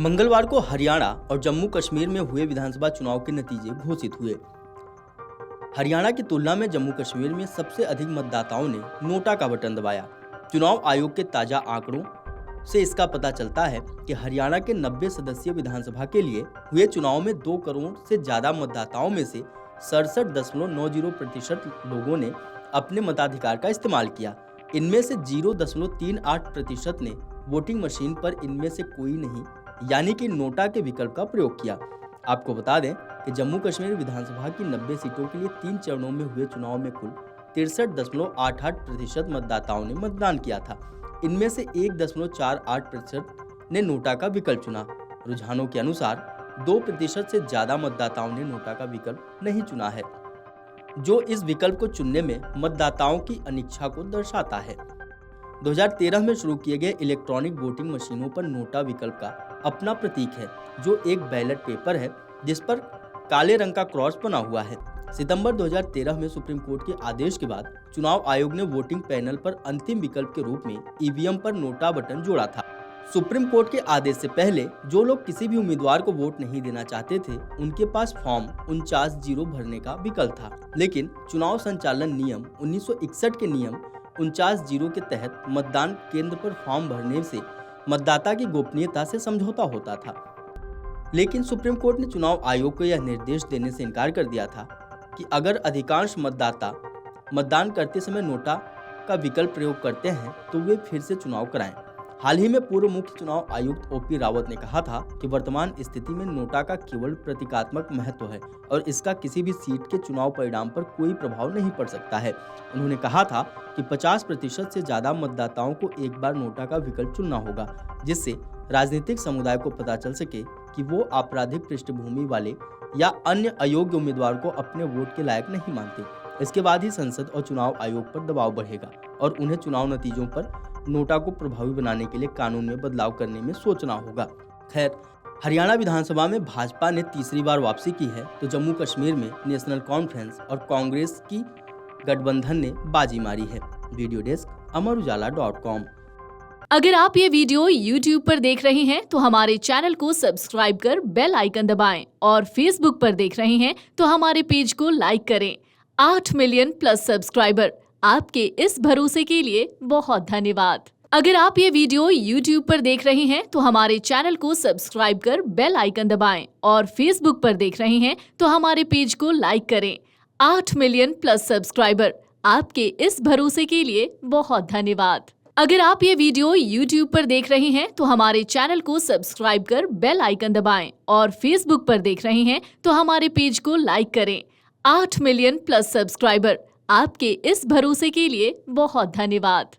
मंगलवार को हरियाणा और जम्मू कश्मीर में हुए विधानसभा चुनाव के नतीजे घोषित हुए। हरियाणा की तुलना में जम्मू कश्मीर में सबसे अधिक मतदाताओं ने नोटा का बटन दबाया। चुनाव आयोग के ताजा आंकड़ों से इसका पता चलता है कि हरियाणा के 90 सदस्यीय विधानसभा के लिए हुए चुनाव में 2 करोड़ से ज्यादा मतदाताओं में से 67.90% लोगों ने अपने मताधिकार का इस्तेमाल किया। इनमें से 0.38% ने वोटिंग मशीन पर इनमें से कोई नहीं यानी कि नोटा के विकल्प का प्रयोग किया। आपको बता दें कि जम्मू कश्मीर विधानसभा की 90 सीटों के लिए 3 चरणों में हुए चुनाव में कुल 63.88% मतदाताओं ने मतदान किया था। इनमें से 1.48% ने नोटा का विकल्प चुना। रुझानों के अनुसार 2% से ज्यादा मतदाताओं ने नोटा का विकल्प नहीं चुना है, जो इस विकल्प को चुनने में मतदाताओं की अनिच्छा को दर्शाता है। 2013 में शुरू किए गए इलेक्ट्रॉनिक वोटिंग मशीनों पर नोटा विकल्प का अपना प्रतीक है, जो एक बैलेट पेपर है जिस पर काले रंग का क्रॉस बना हुआ है। सितंबर 2013 में सुप्रीम कोर्ट के आदेश के बाद चुनाव आयोग ने वोटिंग पैनल पर अंतिम विकल्प के रूप में ईवीएम पर नोटा बटन जोड़ा था। सुप्रीम कोर्ट के आदेश से पहले जो लोग किसी भी उम्मीदवार को वोट नहीं देना चाहते थे, उनके पास फॉर्म 49-0 भरने का विकल्प था। लेकिन चुनाव संचालन नियम 1961 के नियम 49-0 के तहत मतदान केंद्र पर फॉर्म भरने से मतदाता की गोपनीयता से समझौता होता था। लेकिन सुप्रीम कोर्ट ने चुनाव आयोग को यह निर्देश देने से इनकार कर दिया था कि अगर अधिकांश मतदाता मतदान करते समय नोटा का विकल्प प्रयोग करते हैं तो वे फिर से चुनाव कराएं। हाल ही में पूर्व मुख्य चुनाव आयुक्त ओपी रावत ने कहा था कि वर्तमान स्थिति में नोटा का केवल प्रतीकात्मक महत्व है और इसका किसी भी सीट के चुनाव परिणाम पर कोई प्रभाव नहीं पड़ सकता है। उन्होंने कहा था कि 50% से ज्यादा मतदाताओं को एक बार नोटा का विकल्प चुनना होगा, जिससे राजनीतिक समुदाय को पता चल सके कि वो आपराधिक पृष्ठभूमि वाले या अन्य अयोग्य उम्मीदवार को अपने वोट के लायक नहीं मानते। इसके बाद ही संसद और चुनाव आयोग पर दबाव बढ़ेगा और उन्हें चुनाव नतीजों पर नोटा को प्रभावी बनाने के लिए कानून में बदलाव करने में सोचना होगा। खैर, हरियाणा विधानसभा में भाजपा ने तीसरी बार वापसी की है, तो जम्मू कश्मीर में नेशनल कॉन्फ्रेंस और कांग्रेस की गठबंधन ने बाजी मारी है। Video desk amarujala.com। अगर आप ये वीडियो YouTube पर देख रहे हैं तो हमारे चैनल को सब्सक्राइब कर बेल आइकन दबाएं और Facebook पर देख रहे हैं तो हमारे पेज को लाइक करें। 8 मिलियन प्लस सब्सक्राइबर, आपके इस भरोसे के लिए बहुत धन्यवाद। अगर आप ये वीडियो YouTube पर देख रहे हैं तो हमारे चैनल को सब्सक्राइब कर बेल आइकन दबाएं और Facebook पर देख रहे हैं तो हमारे पेज को लाइक करें। 8 मिलियन प्लस सब्सक्राइबर, आपके इस भरोसे के लिए बहुत धन्यवाद। अगर आप ये वीडियो YouTube पर देख रहे हैं तो हमारे चैनल को सब्सक्राइब कर बेल आइकन दबाएं और Facebook पर देख रहे हैं तो हमारे पेज को लाइक करें। 8 मिलियन प्लस सब्सक्राइबर, आपके इस भरोसे के लिए बहुत धन्यवाद।